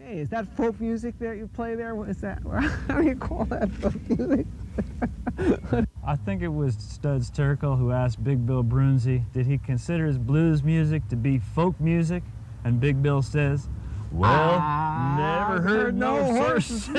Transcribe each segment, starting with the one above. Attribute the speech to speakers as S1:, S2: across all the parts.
S1: Hey, is that folk music that you play there? What is that? How do you call that folk music?
S2: I think it was Studs Terkel who asked Big Bill Brunzi, did he consider his blues music to be folk music? And Big Bill says, well, never heard no horse.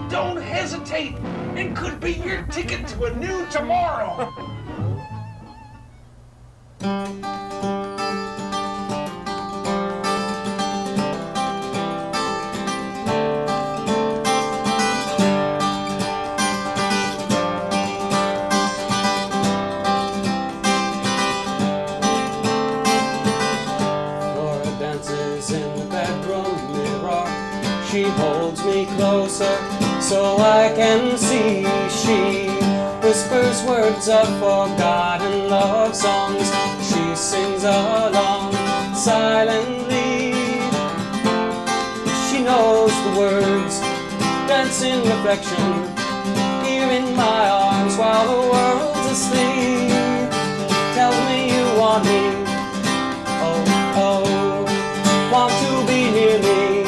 S3: Don't hesitate. It could be your ticket to a new tomorrow.
S4: Laura dances in the bedroom mirror. She holds me closer so I can see. She whispers words of forgotten love songs. She sings along silently. She knows the words, dance in reflection, here in my arms while the world's asleep. Tells me you want me, oh, oh, want to be near me,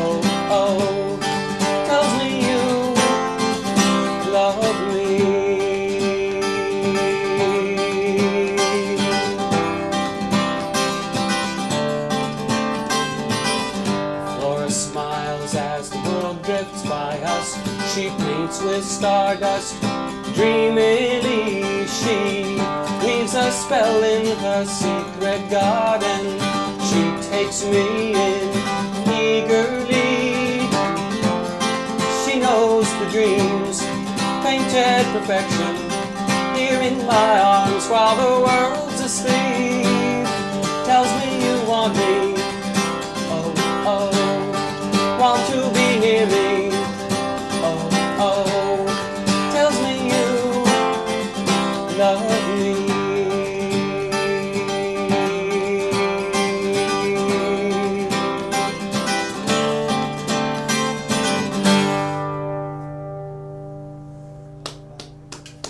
S4: oh, oh, tells me you love me. Flora smiles as the world drifts by us. She paints with stardust, dreamily. She weaves a spell in her secret garden. She takes me in eagerly. She knows the dreams, painted perfection, here in my arms while the world's asleep. Tells me you want me, oh, oh, want to be near me, oh, oh, tells me you love me.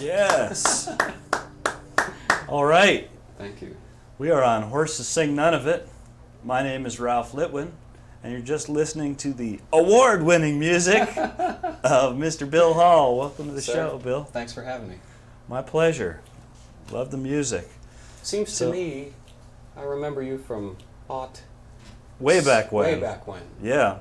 S5: Yes. All right.
S4: Thank you.
S5: We are on Horses Sing None of It. My name is Ralph Litwin, and you're just listening to the award-winning music of Mr. Bill Hall. Welcome to the show, Bill.
S4: Thanks for having me.
S5: My pleasure. Love the music.
S4: Seems
S5: So-
S4: to me, I remember you from
S5: Way back when.
S4: Way back when.
S5: Yeah.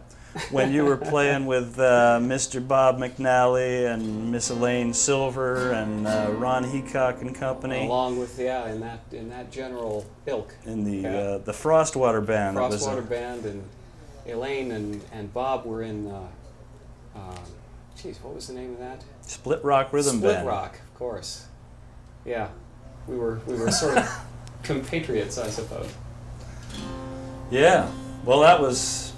S5: When you were playing with Mr. Bob McNally and Miss Elaine Silver and Ron Heacock and company.
S4: Along with in that general ilk.
S5: In the Frostwater Band.
S4: Frostwater Band, and Elaine and Bob were in. What was the name of that?
S5: Split Rock Rhythm Band.
S4: Split Rock, of course. Yeah, we were sort of compatriots, I suppose.
S5: Yeah. Well, that was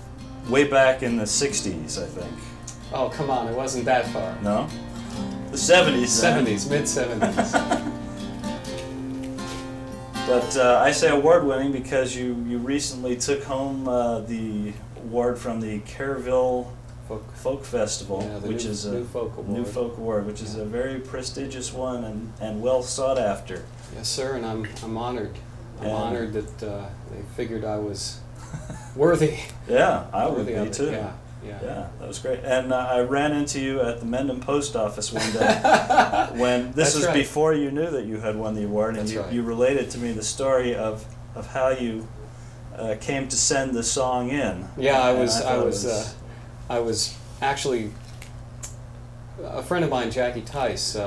S5: way back in the 60s, I think.
S4: Oh, come on, it wasn't that far.
S5: No? The 70s then.
S4: 70s, mid-70s.
S5: But I say award-winning because you recently took home the award from the Kerrville Folk Festival, which is a
S4: New Folk Award.
S5: Which is a very prestigious one and well sought after.
S4: Yes, sir, and I'm honored. I'm honored that they figured I was worthy.
S5: Yeah, I would
S4: Worthy
S5: be
S4: of it,
S5: too.
S4: yeah.
S5: Yeah, that was great. And I ran into you at the Mendham Post Office one day when this was
S4: right.
S5: before you knew that you had won the award, and
S4: That's right.
S5: you related to me the story of how you came to send the song in.
S4: Yeah, I
S5: And
S4: was actually, a friend of mine, Jackie Tice,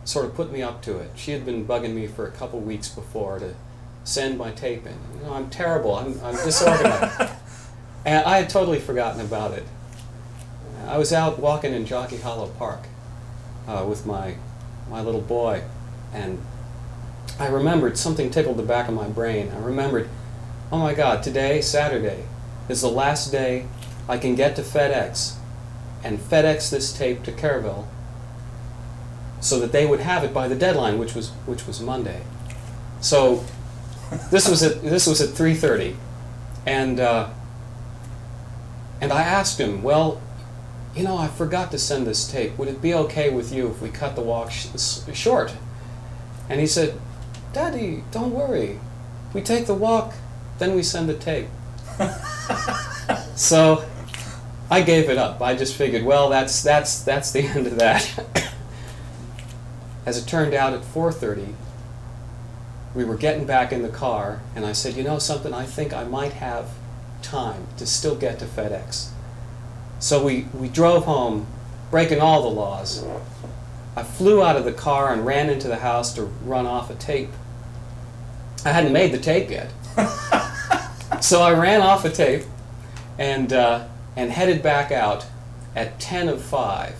S4: sort of put me up to it. She had been bugging me for a couple weeks before to send my tape in. You know, I'm terrible. I'm disorganized. And I had totally forgotten about it. I was out walking in Jockey Hollow Park with my little boy, and I remembered something tickled the back of my brain. I remembered, oh my God, today, Saturday, is the last day I can get to FedEx and FedEx this tape to Kerrville, so that they would have it by the deadline, which was Monday. So this was at 3:30, and I asked him, well, you know, I forgot to send this tape. Would it be okay with you if we cut the walk short? And he said, Daddy, don't worry. We take the walk, then we send the tape. So I gave it up. I just figured, well, that's the end of that. As it turned out, at 4:30, we were getting back in the car, and I said, you know something, I think I might have time to still get to FedEx. So we drove home, breaking all the laws. I flew out of the car and ran into the house to run off a tape. I hadn't made the tape yet. So I ran off a tape and headed back out at 10:05,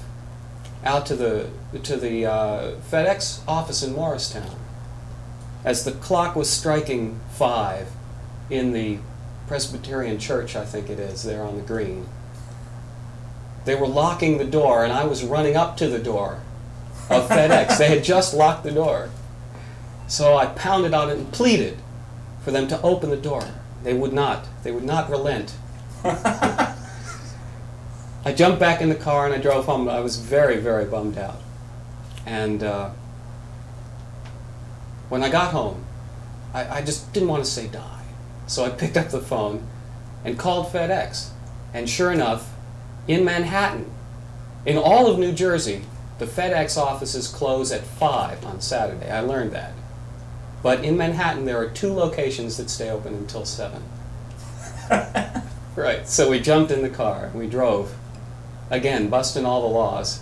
S4: out to the FedEx office in Morristown. As the clock was striking 5 in the Presbyterian church, I think it is, there on the green, they were locking the door, and I was running up to the door of FedEx. They had just locked the door. So I pounded on it and pleaded for them to open the door. They would not. They would not relent. I jumped back in the car and I drove home. I was very, very bummed out. And when I got home, I just didn't want to say die. So I picked up the phone and called FedEx. And sure enough, in Manhattan, in all of New Jersey, the FedEx offices close at 5 on Saturday. I learned that. But in Manhattan, there are 2 locations that stay open until 7. Right, so we jumped in the car and we drove, again, busting all the laws,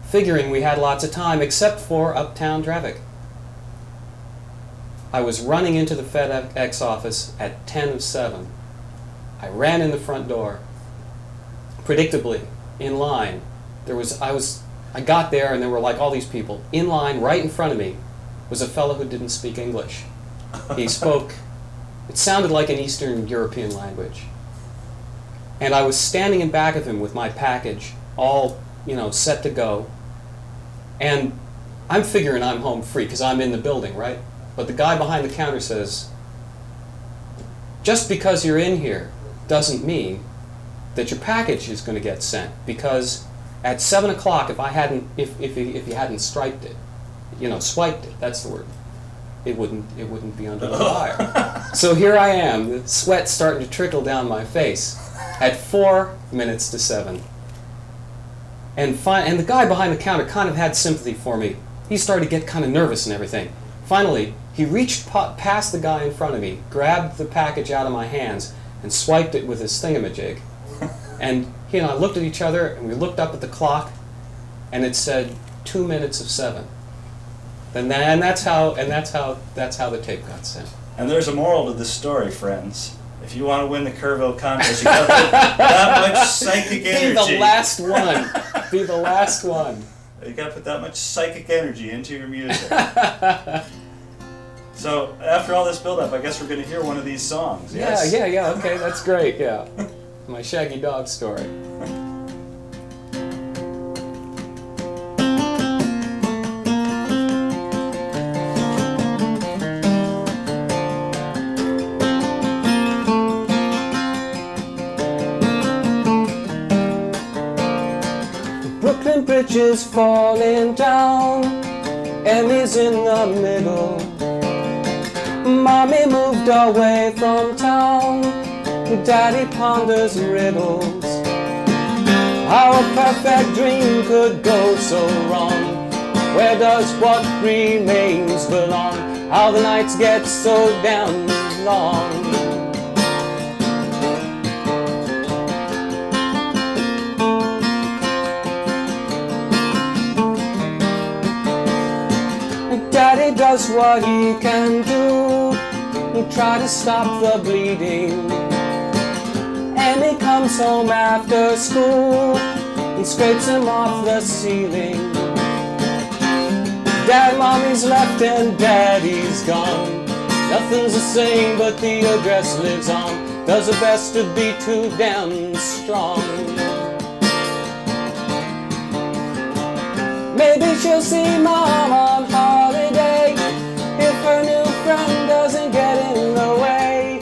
S4: figuring we had lots of time except for uptown traffic. I was running into the FedEx office at 10:07. I ran in the front door. Predictably, in line, I got there and there were like all these people. In line, right in front of me, was a fellow who didn't speak English. He spoke, it sounded like an Eastern European language. And I was standing in back of him with my package, all, set to go. And I'm figuring I'm home free because I'm in the building, right? But the guy behind the counter says, just because you're in here doesn't mean that your package is going to get sent, because at 7 o'clock, if you hadn't swiped it, that's the word, it wouldn't be under the wire. So here I am, the sweat's starting to trickle down my face at 4 minutes to 7. And the guy behind the counter kind of had sympathy for me. He started to get kind of nervous and everything. Finally, he reached past the guy in front of me, grabbed the package out of my hands, and swiped it with his thingamajig. And he and I looked at each other, and we looked up at the clock, and it said 2 minutes of 7. And that's how the tape got sent.
S5: And there's a moral to this story, friends. If you want to win the Kerrville contest, you got to put that much psychic energy.
S4: Be the last one. Be the last one.
S5: You got to put that much psychic energy into your music. So after all this build-up, I guess we're going to hear one of these songs. Yes?
S4: Yeah. Okay, that's great. Yeah, my shaggy dog story. Brooklyn Bridge is falling down, Emmy's in the middle. Mommy moved away from town, Daddy ponders riddles. How a perfect dream could go so wrong. Where does what remains belong? How the nights get so damn long. Daddy does what he can do, try to stop the bleeding. Emmy comes home after school and scrapes him off the ceiling. Dad, mommy's left and daddy's gone. Nothing's the same, but the address lives on. Does her best to be too damn strong. Maybe she'll see mom on holiday if her new friend doesn't get in the way.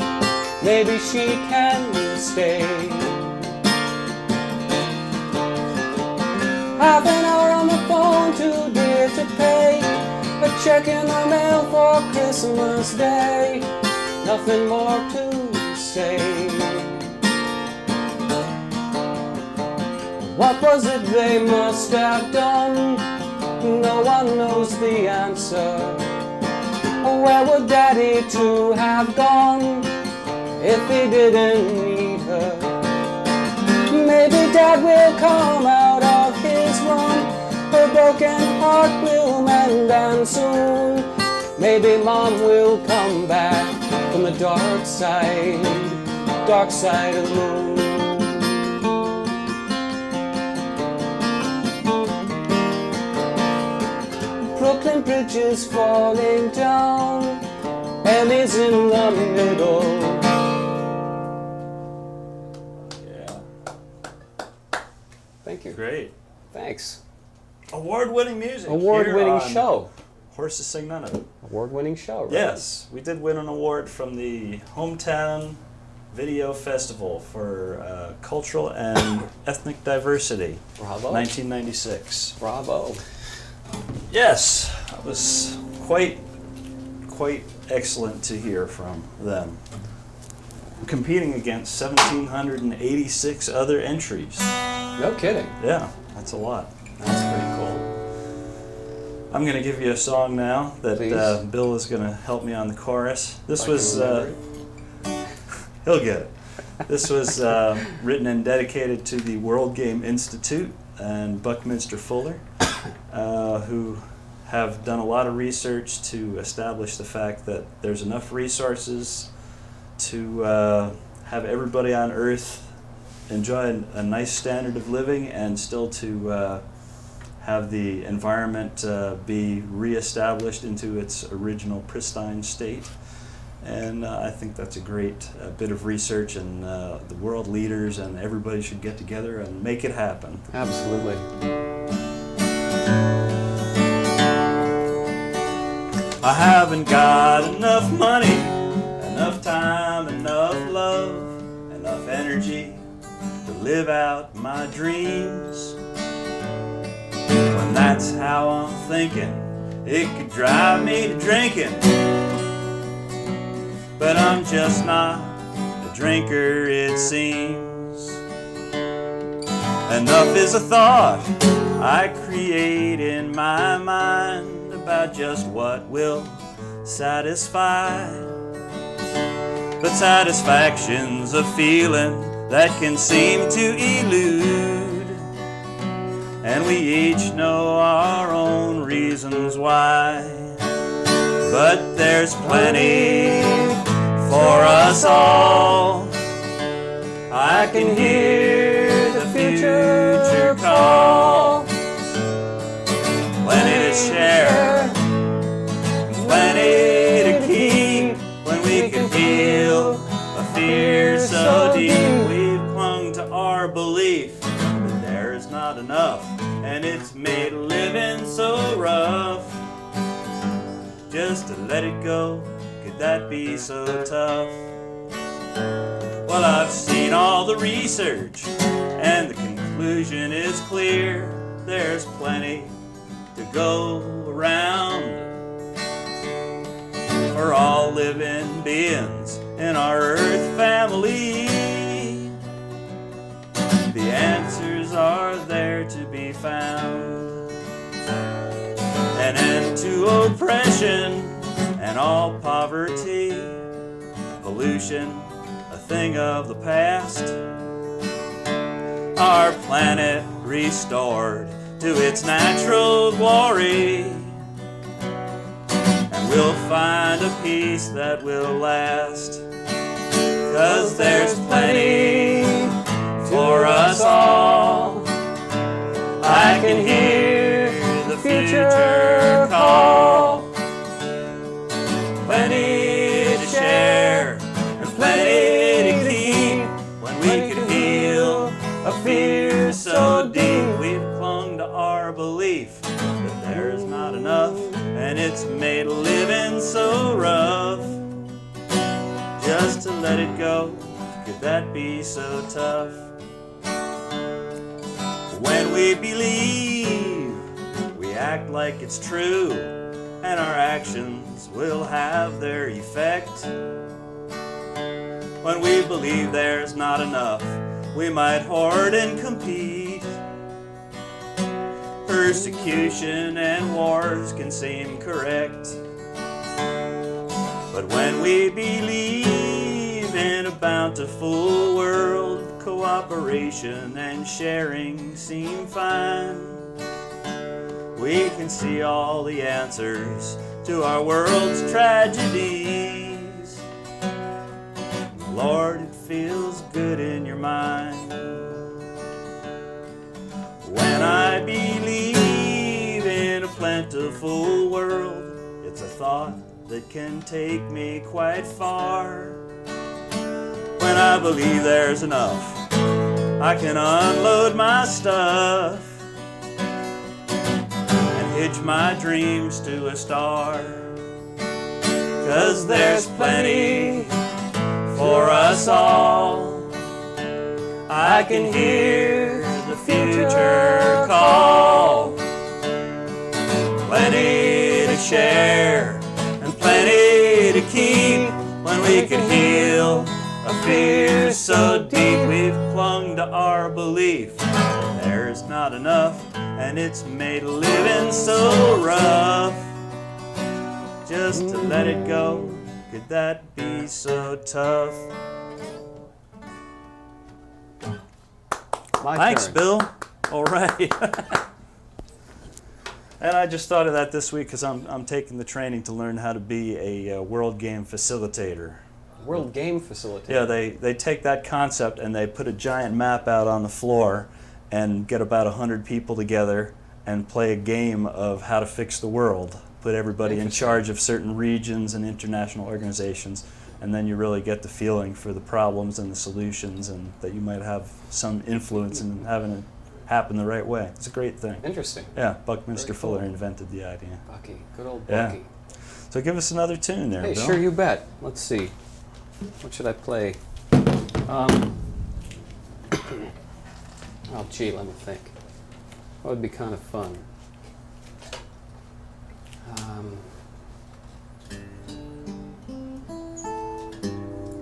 S4: Maybe she can stay. Half an hour on the phone, too dear to pay. A check in the mail for Christmas Day. Nothing more to say. What was it they must have done? No one knows the answer. Where would Daddy too have gone if he didn't need her? Maybe Dad will come out of his room. Her broken heart will mend, and soon maybe Mom will come back from the dark side of the moon. Brooklyn Bridge is falling down, Emmy's in the middle.
S5: Yeah.
S4: Thank you.
S5: Great.
S4: Thanks.
S5: Award-winning music.
S4: Award-winning
S5: here on
S4: show.
S5: Horses Sing None of It.
S4: Award-winning show, right?
S5: Yes, we did win an award from the Hometown Video Festival for Cultural and Ethnic Diversity,
S4: Bravo.
S5: 1996.
S4: Bravo.
S5: Yes, that was quite excellent to hear from them. Competing against 1,786 other entries.
S4: No kidding.
S5: Yeah, that's a lot.
S4: That's pretty cool.
S5: I'm going to give you a song now that
S4: Please.
S5: Bill is going to help me on the chorus. This
S4: If I
S5: was,
S4: can remember
S5: he'll get it. This was written and dedicated to the World Game Institute and Buckminster Fuller, who have done a lot of research to establish the fact that there's enough resources to have everybody on Earth enjoy a nice standard of living and still to have the environment be reestablished into its original pristine state. And I think that's a great bit of research, and the world leaders and everybody should get together and make it happen.
S4: Absolutely.
S5: I haven't got enough money, enough time, enough love, enough energy to live out my dreams. When that's how I'm thinking, it could drive me to drinking. But I'm just not a drinker, it seems. Enough is a thought I create in my mind about just what will satisfy. But satisfaction's a feeling that can seem to elude, and we each know our own reasons why. But there's plenty for us all. I can hear the future call. Plenty to share, plenty to keep. When we can feel a fear so deep, we've clung to our belief that there is not enough, and it's made living so rough. Just to let it go, could that be so tough? Well, I've seen all the research, and the conclusion is clear. There's plenty to go around for all living beings in our Earth family. The answers are there to be found. An end to oppression and all poverty, pollution, a thing of the past. Our planet restored to its natural glory, and we'll find a peace that will last. 'Cause there's plenty for us all. I can hear the future call. belief that there is not enough, and it's made living so rough. Just to let it go, could that be so tough? When we believe, we act like it's true, and our actions will have their effect. When we believe there's not enough, we might hoard and compete. Persecution and wars can seem correct. But when we believe in a bountiful world, cooperation and sharing seem fine. We can see all the answers to our world's tragedies. Lord, it feels good in your mind. When I believe in a plentiful world, it's a thought that can take me quite far. When I believe there's enough, I can unload my stuff and hitch my dreams to a star. 'Cause there's plenty for us all. I can hear the future call. Plenty to share and plenty to keep. When we can heal a fear so deep, we've clung to our belief there's not enough, and it's made living so rough. Just to let it go, could that be so tough? Thanks,
S4: turn.
S5: Bill. All right. And I just thought of that this week because I'm taking the training to learn how to be a World Game facilitator.
S4: World Game Facilitator.
S5: Yeah, they take that concept and they put a giant map out on the floor and get about 100 people together and play a game of how to fix the world. Put everybody in charge of certain regions and international organizations, and then you really get the feeling for the problems and the solutions, and that you might have some influence in having it happen the right way. It's a great thing.
S4: Interesting.
S5: Yeah, Buckminster
S4: Very cool.
S5: Fuller invented the idea.
S4: Bucky. Good old
S5: Yeah.
S4: Bucky.
S5: So give us another tune there,
S4: Hey,
S5: Bill.
S4: sure, you bet. Let's see. What should I play? Oh, gee, let me think. What would be kind of fun?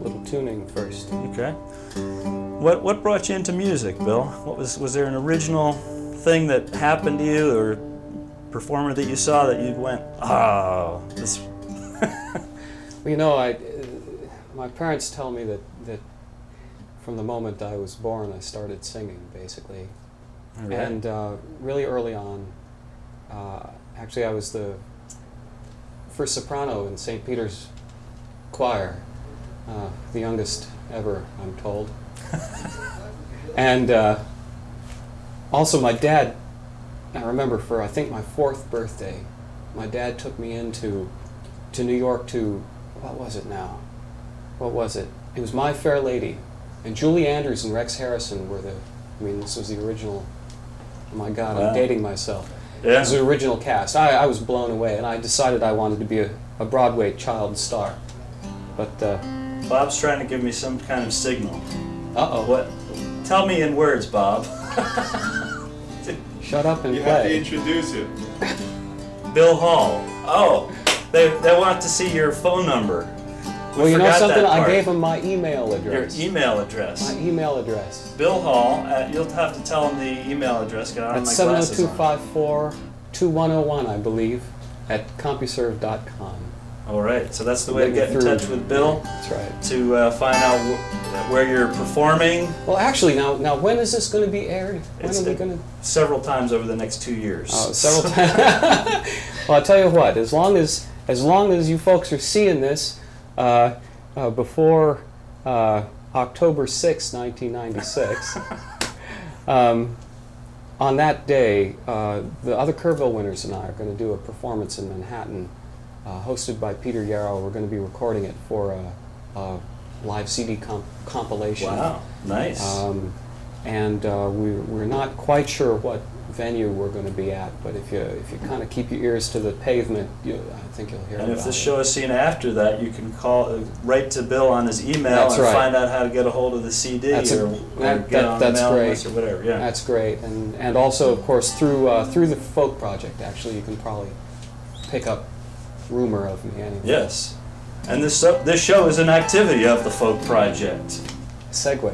S4: Little tuning first.
S5: Okay. What brought you into music, Bill? Was there an original thing that happened to you, or performer that you saw that you went, oh, this?
S4: Well, you know, my parents tell me that from the moment I was born, I started singing, basically.
S5: All right.
S4: And really early on, actually, I was the first soprano in St. Peter's choir, the youngest ever, I'm told. And also, my dad, I remember for I think my 4th birthday, my dad took me into New York to, what was it now? What was it? It was My Fair Lady. And Julie Andrews and Rex Harrison were this was the original, oh my God,
S5: Wow.
S4: I'm dating myself.
S5: Yeah.
S4: It was the original cast. I was blown away, and I decided I wanted to be a Broadway child star. But,
S5: Bob's trying to give me some kind of signal.
S4: uh-oh.
S5: What? Tell me in words, Bob.
S4: Shut up and
S6: You have to
S4: play.
S6: introduce him.
S5: Bill Hall. Oh, they want to see your phone number. We
S4: Well, you know
S5: forgot
S4: something?
S5: that
S4: I
S5: part.
S4: gave him my email
S5: Your
S4: address.
S5: email address.
S4: My email address.
S5: Bill Hall. You'll have to tell him the email address. Got I don't
S4: That's
S5: have my glasses on.
S4: 702-542-2101, I believe, at CompuServe.com.
S5: All right. So that's the way to
S4: Maybe
S5: get in
S4: through-
S5: touch with Bill,
S4: That's right.
S5: to find out where you're performing.
S4: Well, actually, now when is this going to be aired? When
S5: It's
S4: are we going to?
S5: several times over the next 2 years.
S4: Oh, several times. Well, I'll tell you what. As long as you folks are seeing this before October 6, 1996, on that day, the other Kerrville winners and I are going to do a performance in Manhattan, hosted by Peter Yarrow. We're going to be recording it for a live CD compilation.
S5: Wow. Nice.
S4: And we're not quite sure venue we're going to be at, but if you kind of keep your ears to the pavement, I think you'll hear
S5: And
S4: about
S5: if the
S4: it.
S5: show is seen after that, you can write to Bill on his email
S4: That's
S5: and
S4: right.
S5: find out how to get a hold of the CD
S4: That's
S5: or get on the
S4: that's
S5: mailing
S4: great.
S5: list or whatever. Yeah.
S4: That's great, and also of course through the Folk Project. Actually, you can probably pick up rumor of me anyway.
S5: Yes. And this show is an activity of the Folk Project.
S4: Segue.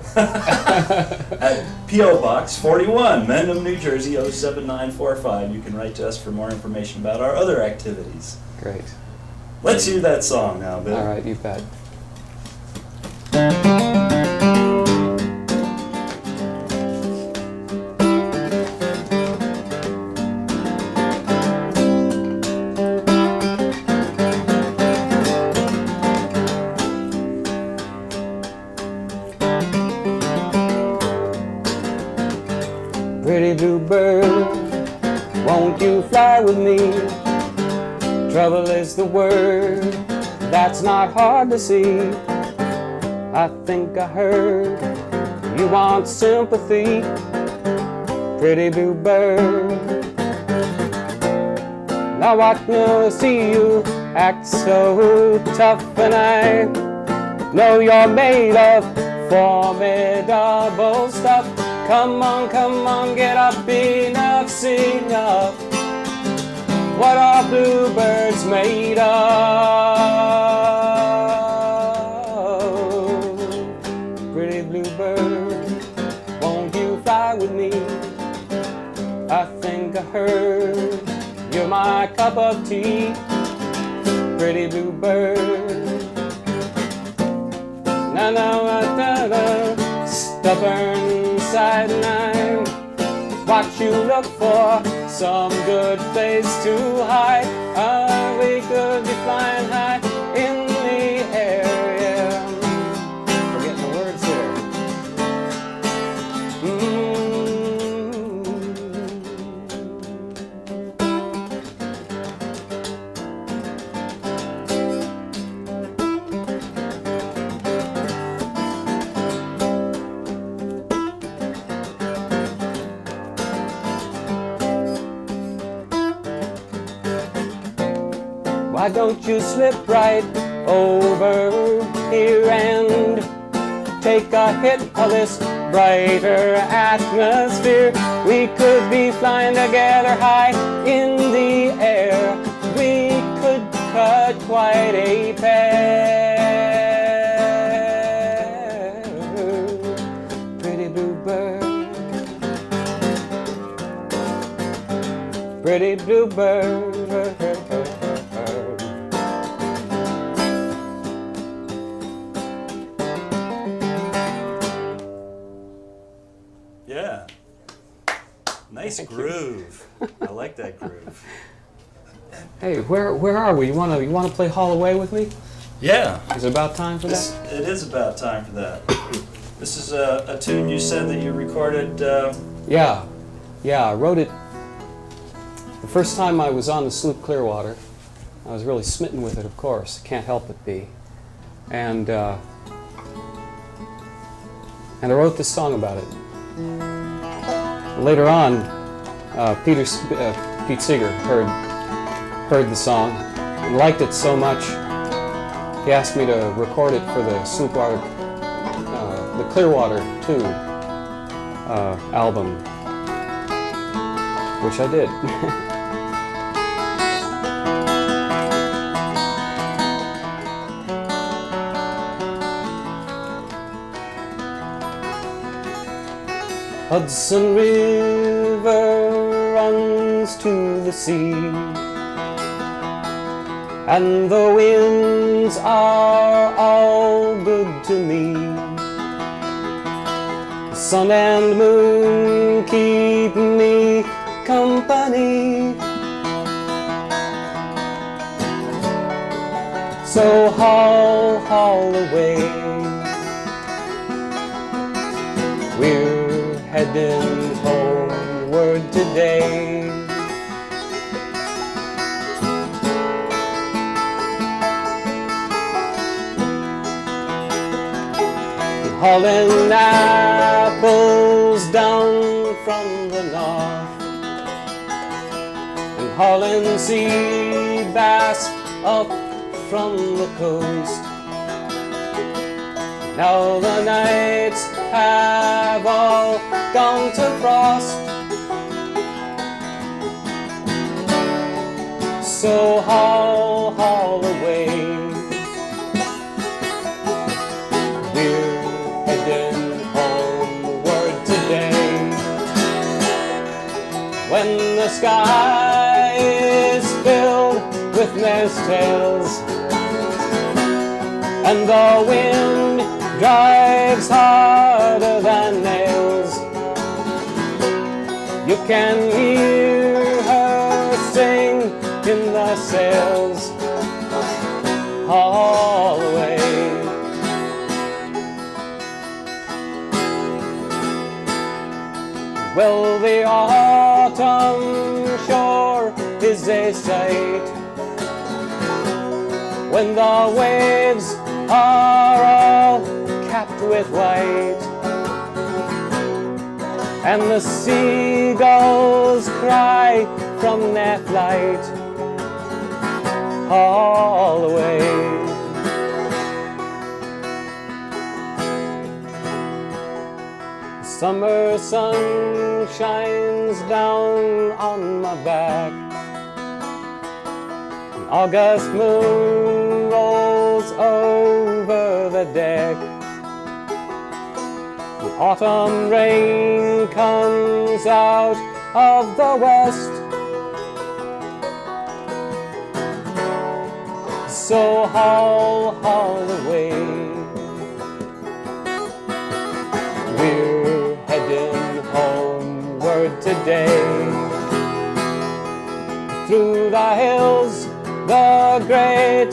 S5: At P.O. Box 41, Mendham, New Jersey 07945. You can write to us for more information about our other activities.
S4: Great.
S5: Let's hear that song now, Bill.
S4: All right, you bet. Pretty blue bird, won't you fly with me? Trouble is the word, that's not hard to see. I think I heard you want sympathy. Pretty blue bird, now I can see you act so tough, and I know you're made of formidable stuff. Come on, get up, enough's enough. What are bluebirds made of? Pretty bluebird, won't you fly with me? I think I heard you're my cup of tea. Pretty bluebird, na stubborn sideline. What you look for, some good place to hide. We could be flying high in the air, yeah. Forgetting the words here. Why don't you slip right over here and take a hit of this brighter atmosphere? We could be flying together high in the air. We could cut quite a pair. Pretty blue bird, pretty blue bird.
S5: Yeah. Nice groove. I like that groove.
S4: Hey, where are we? You wanna play Haul Away with me?
S5: Yeah.
S4: Is it about time for that?
S5: It is about time for that. This is a tune you said that you recorded.
S4: Yeah, I wrote it the first time I was on the sloop Clearwater. I was really smitten with it, of course. Can't help but be. And I wrote this song about it. Later on, Pete Seeger heard the song and liked it so much, he asked me to record it for the Sloopwater, the Clearwater 2 album, which I did. Hudson River runs to the sea, and the winds are all good to me. The sun and moon keep me company, so haul away. We're heading homeward today. Hauling apples down from the north, hauling sea bass up from the coast. Now the nights have all gone to frost, so haul away. We're heading homeward today. When the sky is filled with mares' tails and the wind drives harder than nails, you can hear her sing in the sails all the way. Well, the autumn shore is a sight when the waves are all capped with white, and the seagulls cry from their flight all the way. Summer sun shines down on my back, the August moon rolls over the deck, the autumn rain comes out of the west, so haul away. We're heading homeward today. Through the hills the great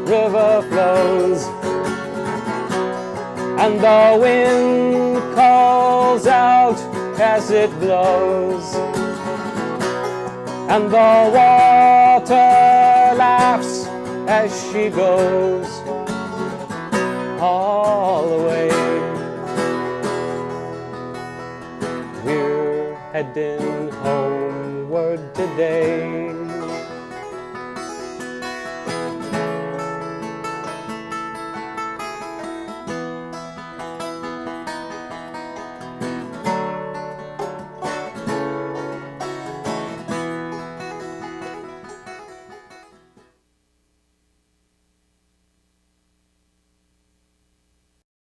S4: river flows, and the wind calls out as it blows, and the water laughs as she goes all the way. We're heading homeward today.